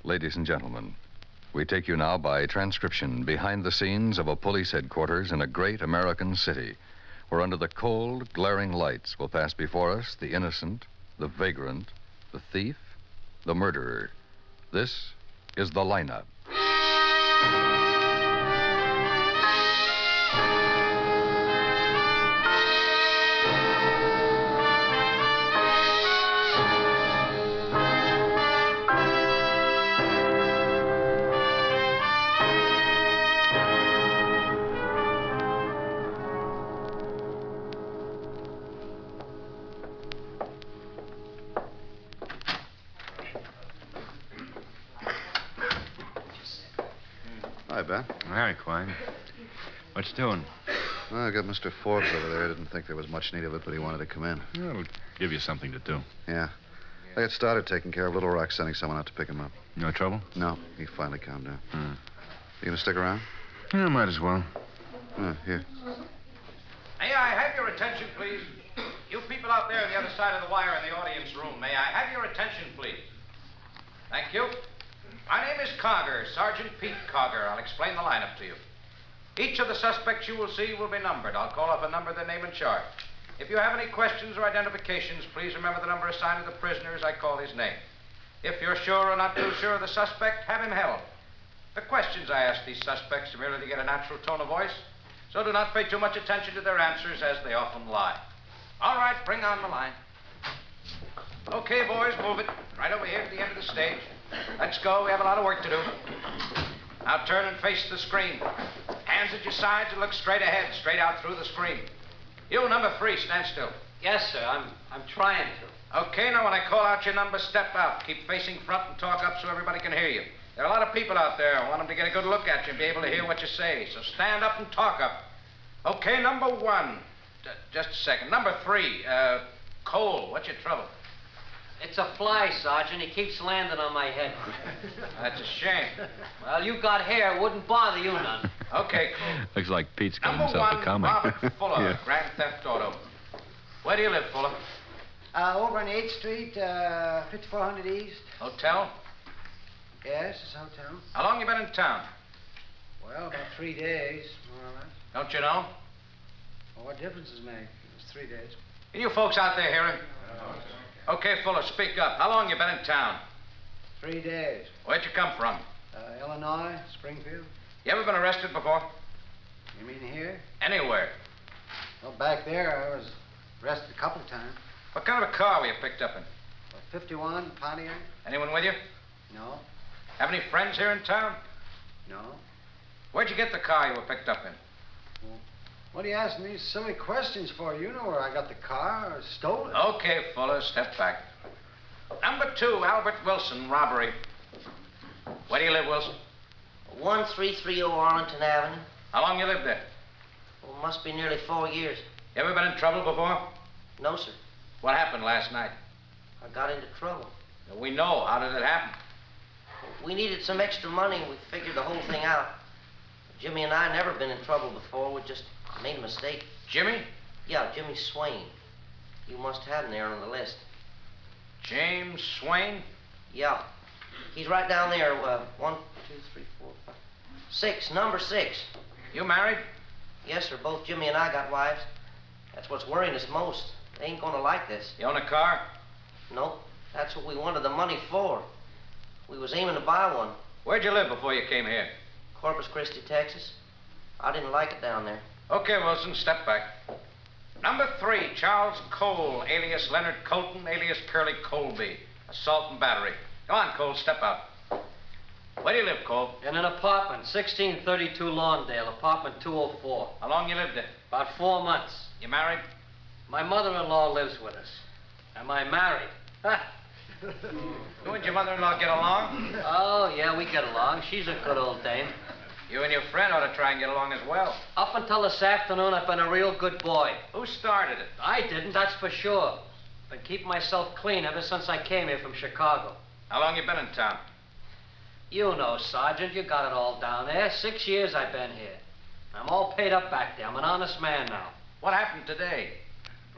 Ladies and gentlemen, we take you now by transcription behind the scenes of a police headquarters in a great American city, where under the cold, glaring lights will pass before us the innocent, the vagrant, the thief, the murderer. This is the lineup. Hi, Ben. Hi, Quine. What you doing? Well, I got Mr. Forbes over there. Didn't think there was much need of it, but he wanted to come in. Well, it'll give you something to do. Yeah. I got started taking care of Little Rock, sending someone out to pick him up. No trouble? No, he finally calmed down. You gonna stick around? Yeah, might as well. Here. May I have your attention, please? You people out there on the other side of the wire in the audience room, may I have your attention, please? Thank you. My name is Cogger, Sergeant Pete Cogger. I'll explain the lineup to you. Each of the suspects you will see will be numbered. I'll call off a number, their name, and charge. If you have any questions or identifications, please remember the number assigned to the prisoner as I call his name. If you're sure or not too sure of the suspect, have him held. The questions I ask these suspects are merely to get a natural tone of voice, so do not pay too much attention to their answers, as they often lie. All right, bring on the line. Okay, boys, move it. Right over here at the end of the stage. Let's go. We have a lot of work to do. Now turn and face the screen. Hands at your sides and look straight ahead, straight out through the screen. You, number 3, stand still. Yes, sir. I'm trying to. Okay, now when I call out your number, step out. Keep facing front and talk up so everybody can hear you. There are a lot of people out there. I want them to get a good look at you and be able to hear what you say. So stand up and talk up. Okay, number 1. Just a second. Number 3, Cole, what's your trouble? It's a fly, Sergeant. He keeps landing on my head. That's a shame. Well, you got hair. It wouldn't bother you none. Okay, Cole. Looks like Pete's got Number himself 1, a comic. Robert Fuller, Yeah. Grand Theft Auto. Where do you live, Fuller? Over on 8th Street, 5400 East. Hotel? Yes, it's a hotel. How long you been in town? Well, about 3 days, more or less. Don't you know? Well, what difference does it make? It was 3 days. Can you folks out there hear him? Okay, Fuller, speak up. How long you been in town? 3 days. Where'd you come from? Illinois, Springfield. You ever been arrested before? You mean here? Anywhere. Well, back there, I was arrested a couple of times. What kind of a car were you picked up in? 51, Pontiac. Anyone with you? No. Have any friends here in town? No. Where'd you get the car you were picked up in? Well, what are you asking these silly questions for? You know where I got the car or stole it. Okay, Fuller, step back. Number 2, Albert Wilson, robbery. Where do you live, Wilson? 1330 Arlington Avenue. How long you lived there? Well, must be nearly 4 years. You ever been in trouble before? No, sir. What happened last night? I got into trouble. We know. How did it happen? We needed some extra money, and we figured the whole thing out. Jimmy and I never been in trouble before. We just made a mistake. Jimmy? Yeah, Jimmy Swain. You must have him there on the list. James Swain? Yeah. He's right down there. 1, 2, 3, 4, 5, 6. Number 6. You married? Yes, sir. Both Jimmy and I got wives. That's what's worrying us most. They ain't gonna like this. You own a car? Nope. That's what we wanted the money for. We was aiming to buy one. Where'd you live before you came here? Corpus Christi, Texas. I didn't like it down there. Okay, Wilson, step back. Number 3, Charles Cole, alias Leonard Colton, alias Curly Colby. Assault and battery. Go on, Cole, step out. Where do you live, Cole? In an apartment, 1632 Lawndale, apartment 204. How long you lived there? About 4 months. You married? My mother-in-law lives with us. Am I married? You and your mother-in-law get along? Oh, yeah, we get along. She's a good old dame. You and your friend ought to try and get along as well. Up until this afternoon, I've been a real good boy. Who started it? I didn't, that's for sure. Been keeping myself clean ever since I came here from Chicago. How long you been in town? You know, Sergeant, you got it all down there. 6 years I've been here. I'm all paid up back there. I'm an honest man now. What happened today?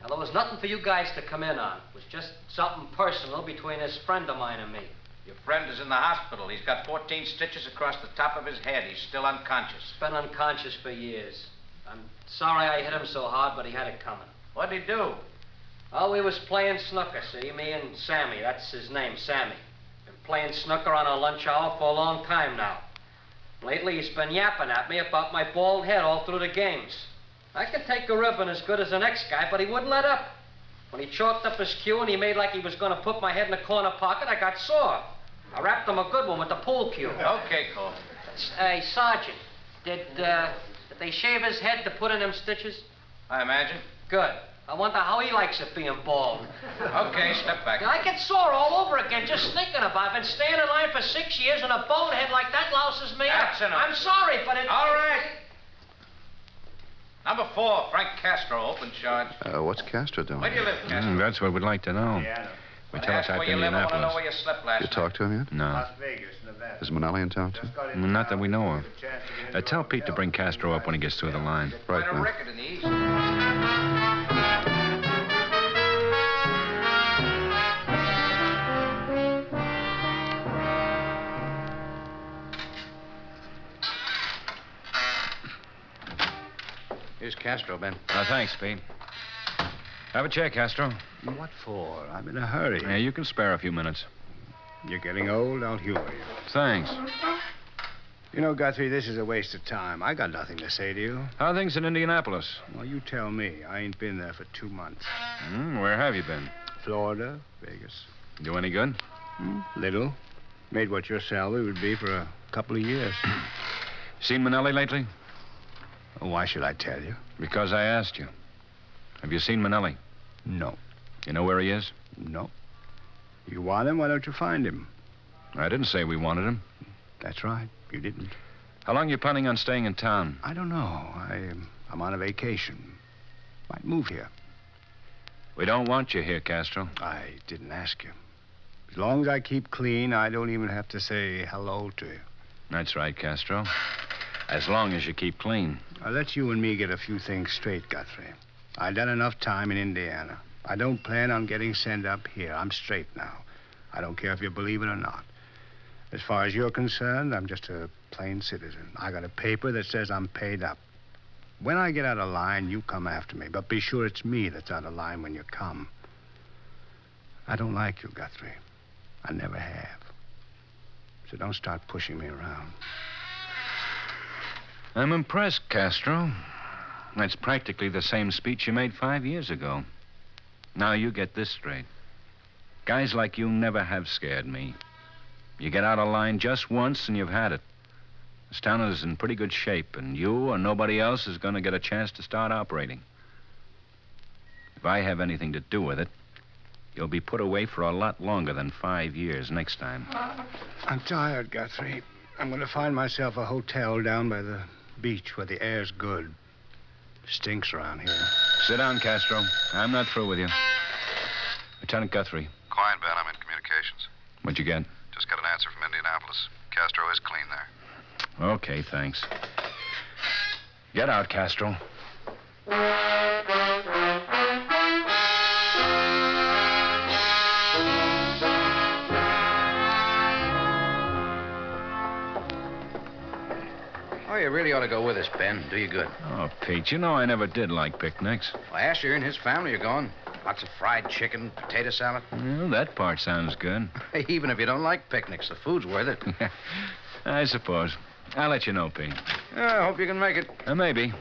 Now, Well, there was nothing for you guys to come in on. It was just something personal between this friend of mine and me. Your friend is in the hospital. He's got 14 stitches across the top of his head. He's still unconscious. Been unconscious for years. I'm sorry I hit him so hard, but he had it coming. What'd he do? Oh, we was playing snooker, see? Me and Sammy. That's his name, Sammy. Been playing snooker on our lunch hour for a long time now. Lately, he's been yapping at me about my bald head all through the games. I could take a ribbon as good as the next guy, but he wouldn't let up. When he chalked up his cue and he made like he was going to put my head in the corner pocket, I got sore. I wrapped him a good one with the pool cue. Okay, Cole. Hey, Sergeant, did they shave his head to put in them stitches? I imagine. Good. I wonder how he likes it being bald. Okay, step back. I get sore all over again just thinking about it. I've been staying in line for 6 years, and a bonehead like that louses me That's up. enough. I'm sorry, but it... All right. Number 4, Frank Castro, open charge. What's Castro doing? Where do you live, Castro? That's what we'd like to know. We tell us That's out where to you live. I want to know Indianapolis. where you slept last You night. talked to him yet? No. Vegas, Nevada. Is Manelli in town, too? Not that we know of. Tell Pete to bring Castro up when he gets through the line. Right Quite a now. record in the East. Here's Castro, Ben. Thanks, Pete. Have a chair, Castro. What for? I'm in a hurry. Yeah, you can spare a few minutes. You're getting old. I'll humor you. Thanks. You know, Guthrie, this is a waste of time. I got nothing to say to you. How are things in Indianapolis? Well, you tell me. I ain't been there for 2 months. Where have you been? Florida, Vegas. Do any good? Little. Made what your salary would be for a couple of years. Seen Manelli lately? Why should I tell you? Because I asked you. Have you seen Manelli? No. You know where he is? No. You want him? Why don't you find him? I didn't say we wanted him. That's right. You didn't. How long you planning on staying in town? I don't know. I'm on a vacation. Might move here. We don't want you here, Castro. I didn't ask you. As long as I keep clean, I don't even have to say hello to you. That's right, Castro. As long as you keep clean. I'll let you and me get a few things straight, Guthrie. I've done enough time in Indiana. I don't plan on getting sent up here. I'm straight now. I don't care if you believe it or not. As far as you're concerned, I'm just a plain citizen. I got a paper that says I'm paid up. When I get out of line, you come after me. But be sure it's me that's out of line when you come. I don't like you, Guthrie. I never have. So don't start pushing me around. I'm impressed, Castro. That's practically the same speech you made 5 years ago. Now you get this straight. Guys like you never have scared me. You get out of line just once and you've had it. This town is in pretty good shape, and you or nobody else is going to get a chance to start operating. If I have anything to do with it, you'll be put away for a lot longer than 5 years next time. I'm tired, Guthrie. I'm going to find myself a hotel down by the beach where the air's good. Stinks around here. Sit down, Castro. I'm not through with you. Lieutenant Guthrie, Quiet, Ben. I'm in communications. what'd you get? Just got an answer from Indianapolis. Castro is clean there. Okay, thanks. Get out, Castro. Oh, you really ought to go with us, Ben. Do you good. Oh, Pete, you know I never did like picnics. Well, Asher and his family are going. Lots of fried chicken, potato salad. Well, that part sounds good. Even if you don't like picnics, the food's worth it. I suppose. I'll let you know, Pete. I hope you can make it. Maybe.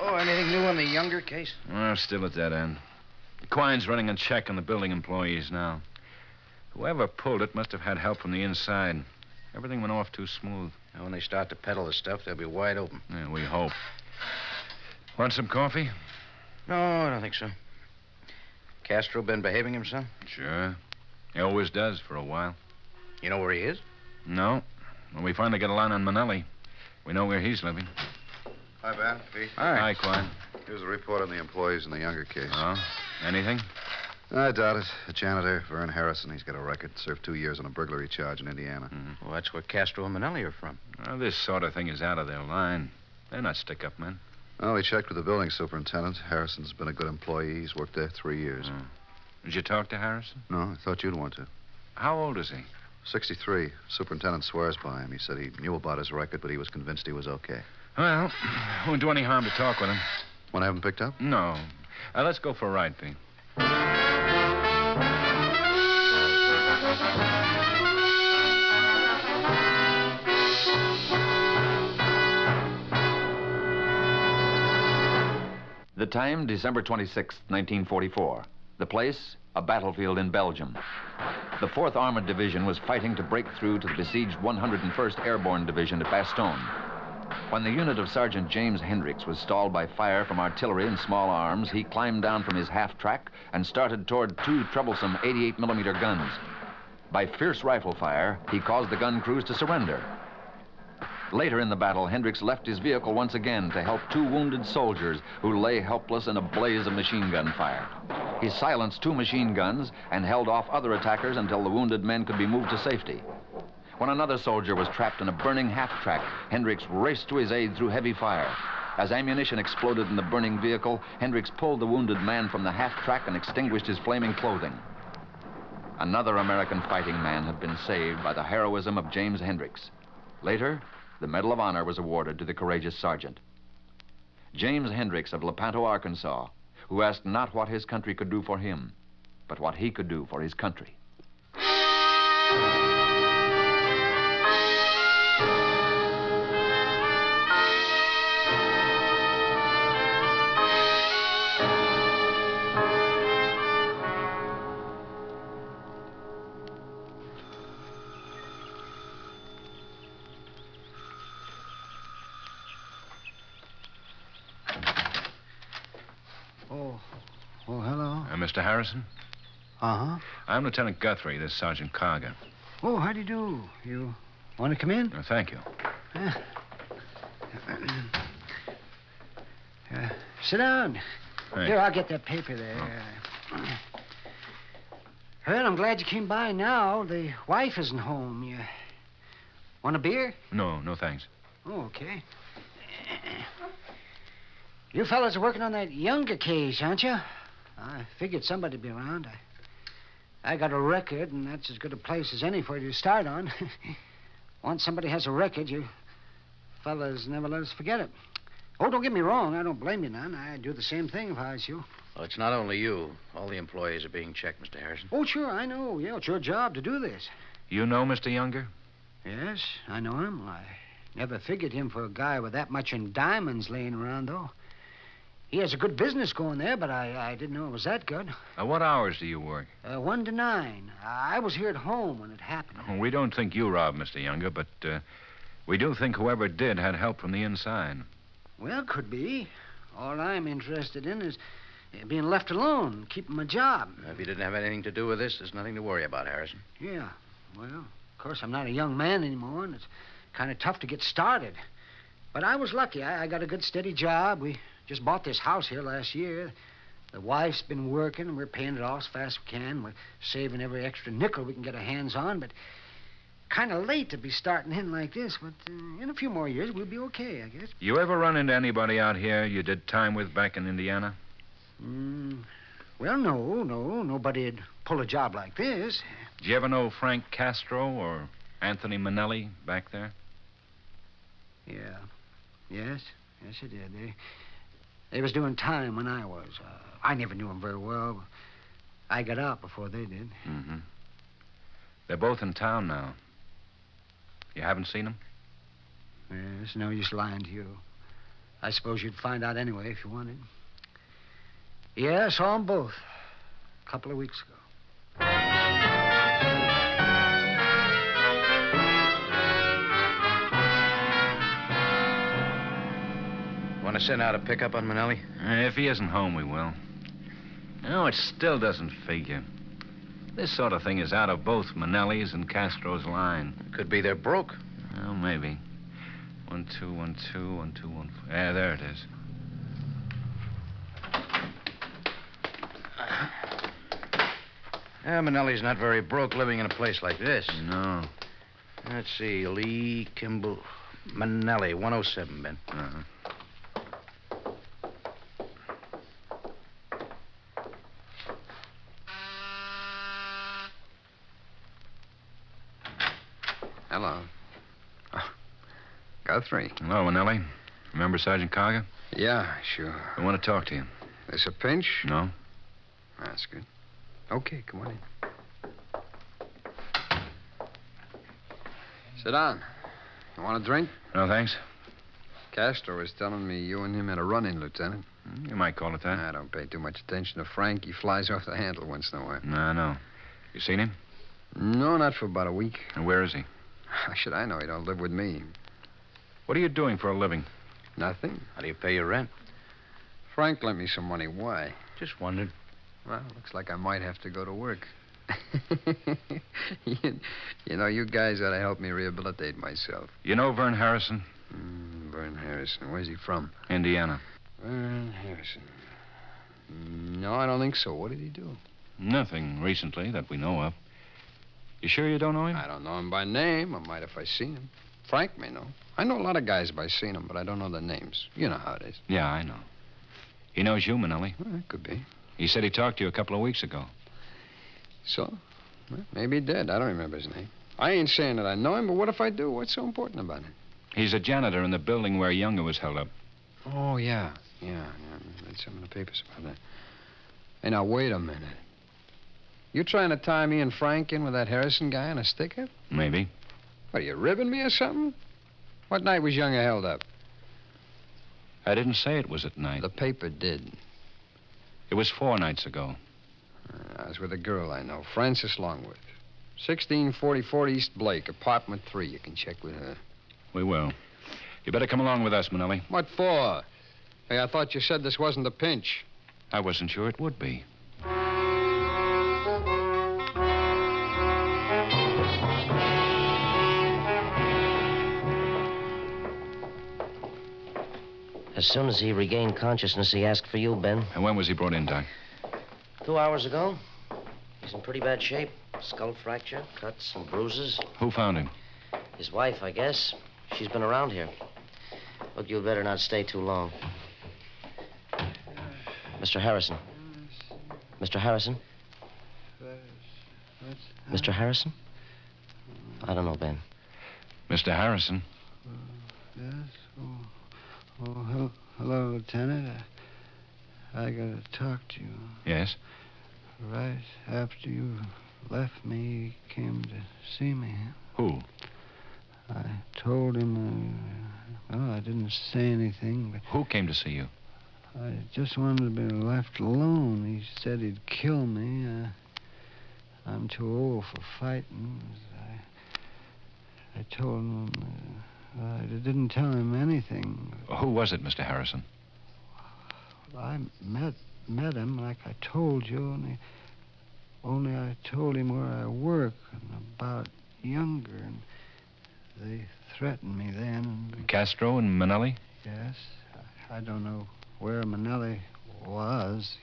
Anything new on the Younger case? Well, still at that end. Quine's running a check on the building employees now. Whoever pulled it must have had help from the inside. Everything went off too smooth. Now, when they start to peddle the stuff, they'll be wide open. Yeah, we hope. Want some coffee? No, I don't think so. Castro been behaving himself? Sure. He always does for a while. You know where he is? No. When we finally get a line on Manelli, we know where he's living. Hi, Ben. Pete. Hi, Quine. Here's a report on the employees in the Younger case. Oh? Anything? I doubt it. The janitor, Vern Harrison, he's got a record. Served 2 years on a burglary charge in Indiana. Well, that's where Castro and Manelli are from. Well, this sort of thing is out of their line. They're not stick-up men. Well, we checked with the building superintendent. Harrison's been a good employee. He's worked there 3 years. Did you talk to Harrison? No, I thought you'd want to. How old is he? 63. Superintendent swears by him. He said he knew about his record, but he was convinced he was okay. Well, won't do any harm to talk with him. Want to have him picked up? No. Let's go for a ride, Pete. The time, December 26, 1944. The place, a battlefield in Belgium. The 4th Armored Division was fighting to break through to the besieged 101st Airborne Division at Bastogne. When the unit of Sergeant James Hendricks was stalled by fire from artillery and small arms, he climbed down from his half-track and started toward 2 troublesome 88-millimeter guns. By fierce rifle fire, he caused the gun crews to surrender. Later in the battle, Hendricks left his vehicle once again to help 2 wounded soldiers who lay helpless in a blaze of machine gun fire. He silenced 2 machine guns and held off other attackers until the wounded men could be moved to safety. When another soldier was trapped in a burning half-track, Hendricks raced to his aid through heavy fire. As ammunition exploded in the burning vehicle, Hendricks pulled the wounded man from the half-track and extinguished his flaming clothing. Another American fighting man had been saved by the heroism of James Hendricks. Later, the Medal of Honor was awarded to the courageous sergeant. James Hendricks of Lepanto, Arkansas, who asked not what his country could do for him, but what he could do for his country. Oh, hello. Mr. Harrison? Uh-huh. I'm Lieutenant Guthrie. This is Sergeant Carger. Oh, how do you do? You want to come in? Thank you. Sit down. Thanks. Here, I'll get that paper there. Well, I'm glad you came by now. The wife isn't home. You want a beer? No, thanks. Oh, okay. You fellas are working on that Younger case, aren't you? I figured somebody'd be around. I got a record, and that's as good a place as any for you to start on. Once somebody has a record, you fellas never let us forget it. Oh, don't get me wrong. I don't blame you none. I'd do the same thing if I was you. Well, it's not only you. All the employees are being checked, Mr. Harrison. Oh, sure, I know. Yeah, it's your job to do this. You know Mr. Younger? Yes, I know him. I never figured him for a guy with that much in diamonds laying around, though. He has a good business going there, but I didn't know it was that good. What hours do you work? 1 to 9. I was here at home when it happened. We don't think you robbed Mr. Younger, but we do think whoever did had help from the inside. Well, could be. All I'm interested in is being left alone, keeping my job. If you didn't have anything to do with this, there's nothing to worry about, Harrison. Yeah. Well, of course, I'm not a young man anymore, and it's kind of tough to get started. But I was lucky. I got a good, steady job. We just bought this house here last year. The wife's been working, and we're paying it off as fast as we can. We're saving every extra nickel we can get our hands on, but kind of late to be starting in like this. But in a few more years, we'll be okay, I guess. You ever run into anybody out here you did time with back in Indiana? Well, no. Nobody'd pull a job like this. Did you ever know Frank Castro or Anthony Manelli back there? Yeah. Yes, I did. They was doing time when I was. I never knew them very well. I got out before they did. Mm-hmm. They're both in town now. You haven't seen them? It's no use lying to you. I suppose you'd find out anyway if you wanted. Yeah, I saw them both a couple of weeks ago. Want to send out a pickup on Manelli? If he isn't home, we will. No, it still doesn't figure. This sort of thing is out of both Manelli's and Castro's line. Could be they're broke. Well, maybe. 1, 2, 1, 2, 1, 2, 1. Yeah, there it is. Yeah, Manelli's not very broke living in a place like this. No. Let's see. Lee Kimball. Manelli, 107, Ben. Uh-huh. Hello. Oh, Guthrie. Hello, Manelli. Remember Sergeant Carger? Yeah, sure. I want to talk to you. This a pinch? No? That's good. Okay, come on in. Sit down. You want a drink? No, thanks. Castro was telling me you and him had a run-in, Lieutenant. You might call it that. I don't pay too much attention to Frank. He flies off the handle once in a while. No. You seen him? No, not for about a week. And where is he? How should I know? He don't live with me. What are you doing for a living? Nothing. How do you pay your rent? Frank lent me some money. Why? Just wondered. Well, looks like I might have to go to work. You know, you guys ought to help me rehabilitate myself. You know Vern Harrison? Vern Harrison. Where's he from? Indiana. Vern Harrison. No, I don't think so. What did he do? Nothing recently that we know of. You sure you don't know him? I don't know him by name. I might if I seen him. Frank may know. I know a lot of guys by seeing them, but I don't know their names. You know how it is. Yeah, I know. He knows you, Manelli. Well, that could be. He said he talked to you a couple of weeks ago. So? Well, maybe he did. I don't remember his name. I ain't saying that I know him, but what if I do? What's so important about it? He's a janitor in the building where Younger was held up. Oh, yeah. Yeah. I read some in the papers about that. Hey, now, wait a minute. You trying to tie me and Frank in with that Harrison guy on a stick-up? Maybe. What, are you ribbing me or something? What night was Younger held up? I didn't say it was at night. The paper did. It was 4 nights ago. I was with a girl I know, Frances Longworth. 1644 East Blake, apartment 3. You can check with her. We will. You better come along with us, Manelli. What for? Hey, I thought you said this wasn't a pinch. I wasn't sure it would be. As soon as he regained consciousness, he asked for you, Ben. And when was he brought in, Doc? 2 hours ago. He's in pretty bad shape. Skull fracture, cuts and bruises. Who found him? His wife, I guess. She's been around here. Look, you'd better not stay too long. Mr. Harrison. Mr. Harrison? Mr. Harrison? I don't know, Ben. Mr. Harrison. Yes? Hello, Lieutenant. I gotta talk to you. Yes? Right after you left me, he came to see me. Who? I told him, I didn't say anything, but Who came to see you? I just wanted to be left alone. He said he'd kill me. I'm too old for fighting. I told him I didn't tell him anything. Who was it, Mr. Harrison? I met him like I told you, only I told him where I work and about Younger, and they threatened me then. Castro and Manelli? Yes. I don't know where Manelli was.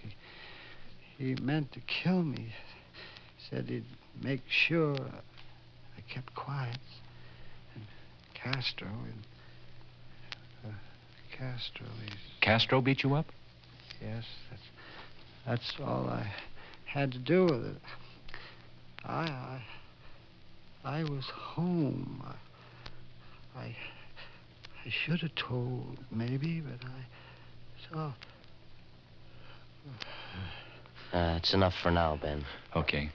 He meant to kill me. Said he'd make sure I kept quiet. And Castro, Castro beat you up? Yes, that's all I had to do with it. I was home. I should have told, maybe, but I saw. It's enough for now, Ben. Okay.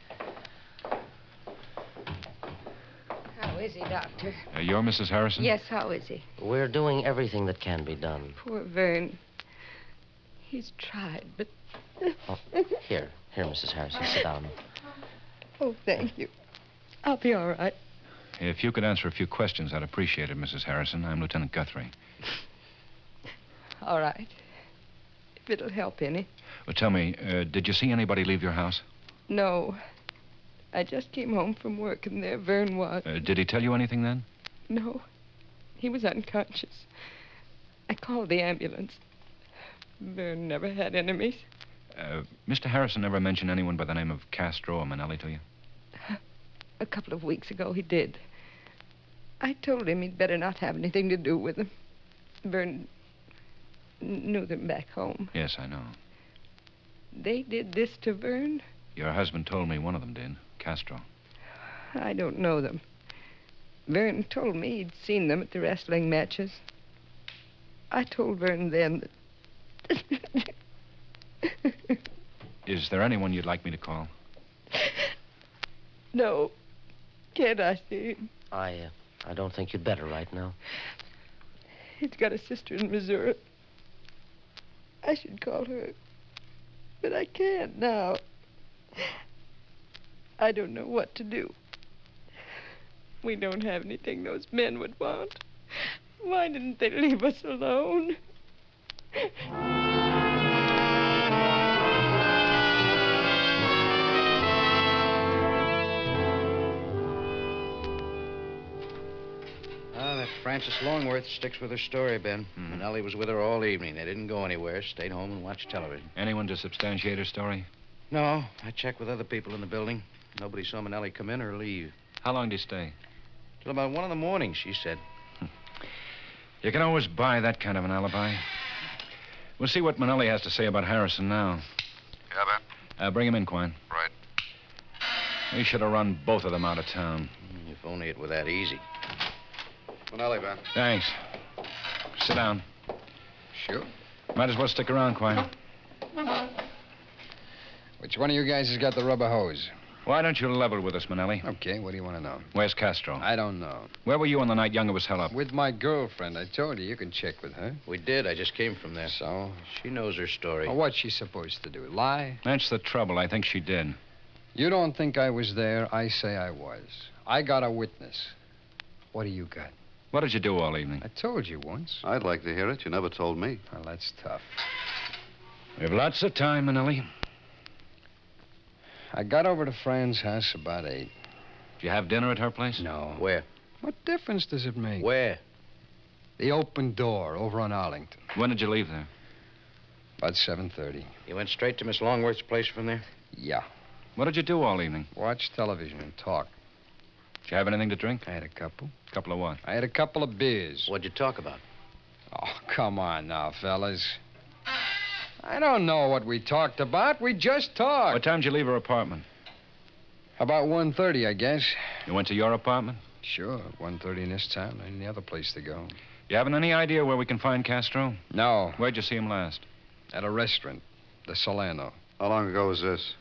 How is he, Doctor? You're Mrs. Harrison? Yes, how is he? We're doing everything that can be done. Poor Vern. He's tried, but... Oh, here, Mrs. Harrison, sit down. Oh, thank you. I'll be all right. If you could answer a few questions, I'd appreciate it, Mrs. Harrison. I'm Lieutenant Guthrie. All right. If it'll help any. Well, tell me, did you see anybody leave your house? No. I just came home from work, and there Vern was. Did he tell you anything then? No. He was unconscious. I called the ambulance. Vern never had enemies. Mr. Harrison never mentioned anyone by the name of Castro or Manelli to you? A couple of weeks ago, he did. I told him he'd better not have anything to do with them. Vern knew them back home. Yes, I know. They did this to Vern? Your husband told me one of them did, Castro. I don't know them. Vern told me he'd seen them at the wrestling matches. I told Vern then that... Is there anyone you'd like me to call? No. Can't I see him? I don't think you'd better right now. He's got a sister in Missouri. I should call her. But I can't now. I don't know what to do. We don't have anything those men would want. Why didn't they leave us alone? That Frances Longworth sticks with her story, Ben. Manelli was with her all evening. They didn't go anywhere, stayed home and watched television. Anyone to substantiate her story? No, I checked with other people in the building. Nobody saw Manelli come in or leave. How long did he stay? Till about 1 in the morning, she said. You can always buy that kind of an alibi. We'll see what Manelli has to say about Harrison now. Yeah, Ben? Bring him in, Quine. Right. We should have run both of them out of town. If only it were that easy. Manelli, Ben. Thanks. Sit down. Sure. Might as well stick around, Quine. Which one of you guys has got the rubber hose? Why don't you level with us, Manelli? Okay, what do you want to know? Where's Castro? I don't know. Where were you on the night Younger was held up? With my girlfriend. I told you can check with her. We did. I just came from there. So? She knows her story. Well, what's she supposed to do? Lie? That's the trouble. I think she did. You don't think I was there. I say I was. I got a witness. What do you got? What did you do all evening? I told you once. I'd like to hear it. You never told me. Well, that's tough. We have lots of time, Manelli. I got over to Fran's house about 8. Did you have dinner at her place? No. Where? What difference does it make? Where? The open door over on Arlington. When did you leave there? About 7:30. You went straight to Miss Longworth's place from there? Yeah. What did you do all evening? Watch television and talk. Did you have anything to drink? I had a couple. Couple of what? I had a couple of beers. What'd you talk about? Oh, come on now, fellas. I don't know what we talked about. We just talked. What time did you leave her apartment? About 1:30, I guess. You went to your apartment? Sure, 1:30 in this town. Any other place to go. You haven't any idea where we can find Castro? No. Where'd you see him last? At a restaurant. The Solano. How long ago was this?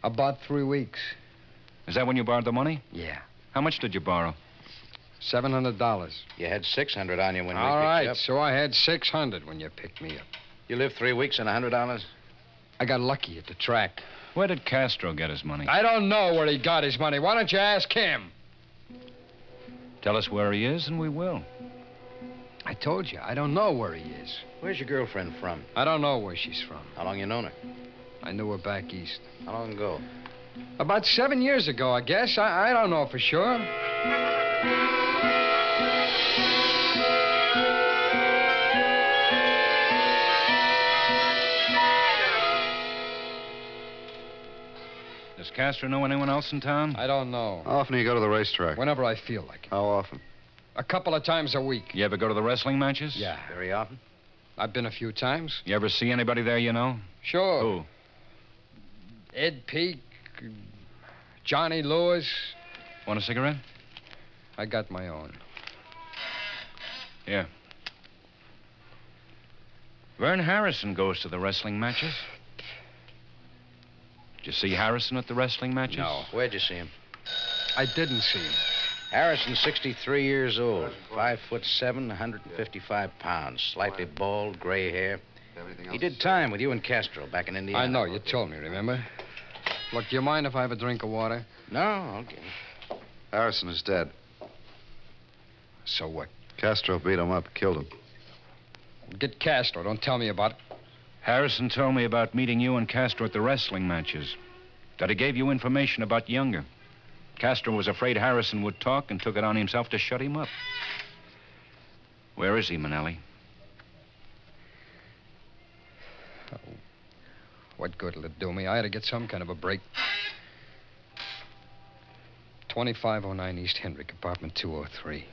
About 3 weeks. Is that when you borrowed the money? Yeah. How much did you borrow? $700. You had 600 on you when we All picked right, you up. so I had 600 when you picked me up. You lived 3 weeks and $100? I got lucky at the track. Where did Castro get his money? I don't know where he got his money. Why don't you ask him? Tell us where he is, and we will. I told you, I don't know where he is. Where's your girlfriend from? I don't know where she's from. How long you known her? I knew her back east. How long ago? About 7 years ago, I guess. I don't know for sure. Does Castro know anyone else in town? I don't know. How often do you go to the racetrack? Whenever I feel like it. How often? A couple of times a week. You ever go to the wrestling matches? Yeah. Very often? I've been a few times. You ever see anybody there you know? Sure. Who? Ed Peak, Johnny Lewis. Want a cigarette? I got my own. Here. Vern Harrison goes to the wrestling matches. Did you see Harrison at the wrestling matches? No. Where'd you see him? I didn't see him. Harrison's 63 years old, 5'7", 155 pounds, slightly bald, gray hair. He did time with you and Castro back in Indiana. I know, you told me, remember? Look, do you mind if I have a drink of water? No, okay. Harrison is dead. So what? Castro beat him up, killed him. Get Castro, don't tell me about it. Harrison told me about meeting you and Castro at the wrestling matches. That he gave you information about Younger. Castro was afraid Harrison would talk and took it on himself to shut him up. Where is he, Manelli? Oh, what good will it do me? I had to get some kind of a break. 2509 East Hendrick, apartment 203.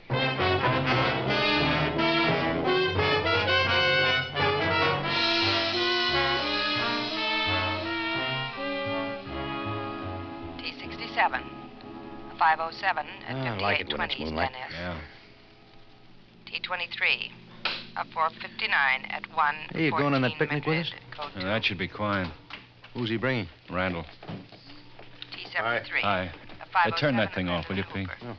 T67. 507 at I like it when it's 5820 East moonlight. NS. Yeah. T23 up 459 at 1. Hey, you going on that picnic with us? That should be quiet. Who's he bringing? Randall. T73. Hi. Turn that thing off, will you, Pete? Oh.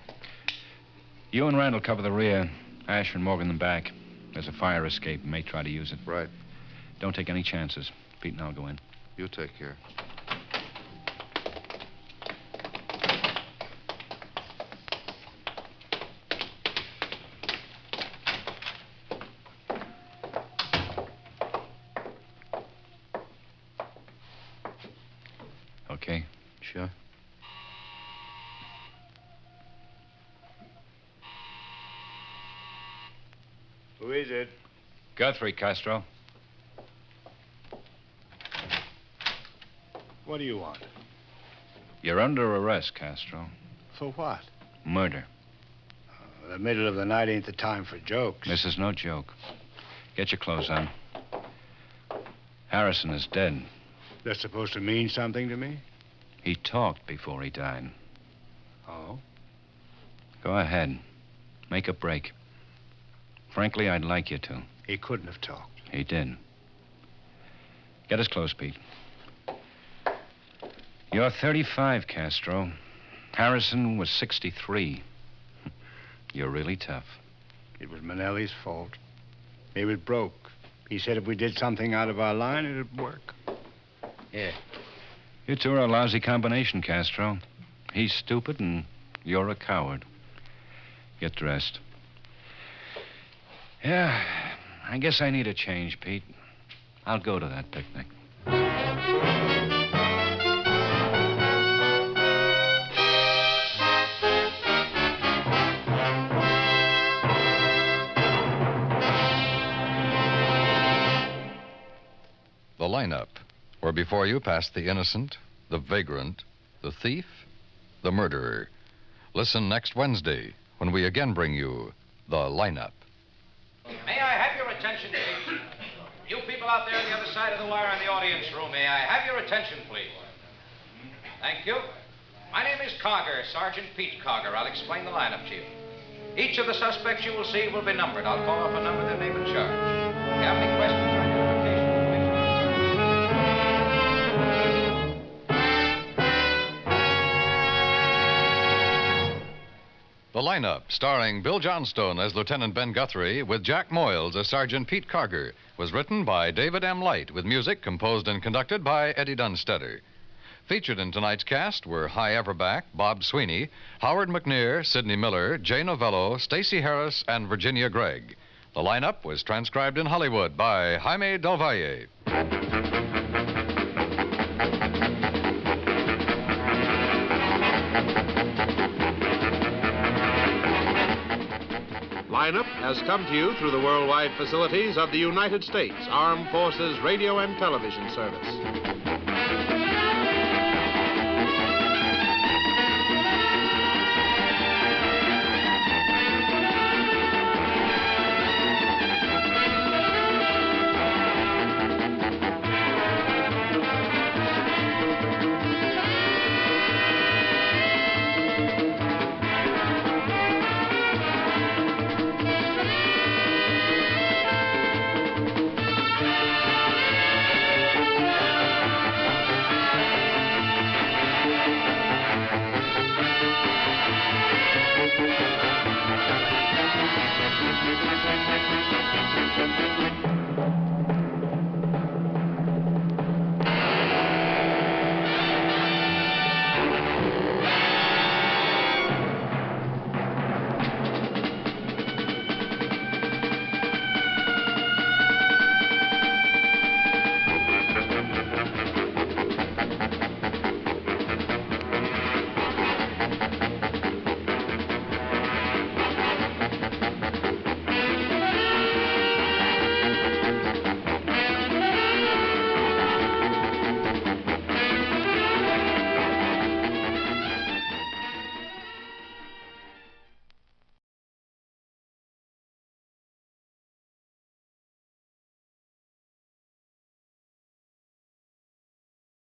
You and Randall cover the rear. Asher and Morgan the back. There's a fire escape. May try to use it. Right. Don't take any chances. Pete and I'll go in. You take care. Okay? Sure. Who is it? Guthrie, Castro. What do you want? You're under arrest, Castro. For what? Murder. The middle of the night ain't the time for jokes. This is no joke. Get your clothes on. Harrison is dead. That's supposed to mean something to me? He talked before he died. Oh? Go ahead. Make a break. Frankly, I'd like you to. He couldn't have talked. He did. Get his clothes, Pete. You're 35, Castro. Harrison was 63. You're really tough. It was Manelli's fault. He was broke. He said if we did something out of our line, it'd work. Yeah. You two are a lousy combination, Castro. He's stupid and you're a coward. Get dressed. Yeah, I guess I need a change, Pete. I'll go to that picnic. The lineup, where before you passed the innocent, the vagrant, the thief, the murderer. Listen next Wednesday when we again bring you the lineup. May I have your attention, please? You people out there on the other side of the wire in the audience room, may I have your attention, please? Thank you. My name is Cogger, Sergeant Pete Cogger. I'll explain the lineup to you. Each of the suspects you will see will be numbered. I'll call off a number, their name and charge. If you have any questions or identification, The lineup, starring Bill Johnstone as Lieutenant Ben Guthrie with Jack Moyles as Sergeant Pete Carger, was written by David M. Light with music composed and conducted by Eddie Dunstetter. Featured in tonight's cast were Hy Everback, Bob Sweeney, Howard McNear, Sidney Miller, Jay Novello, Stacey Harris, and Virginia Gregg. The lineup was transcribed in Hollywood by Jaime Del Valle. Lineup has come to you through the worldwide facilities of the United States Armed Forces Radio and Television Service.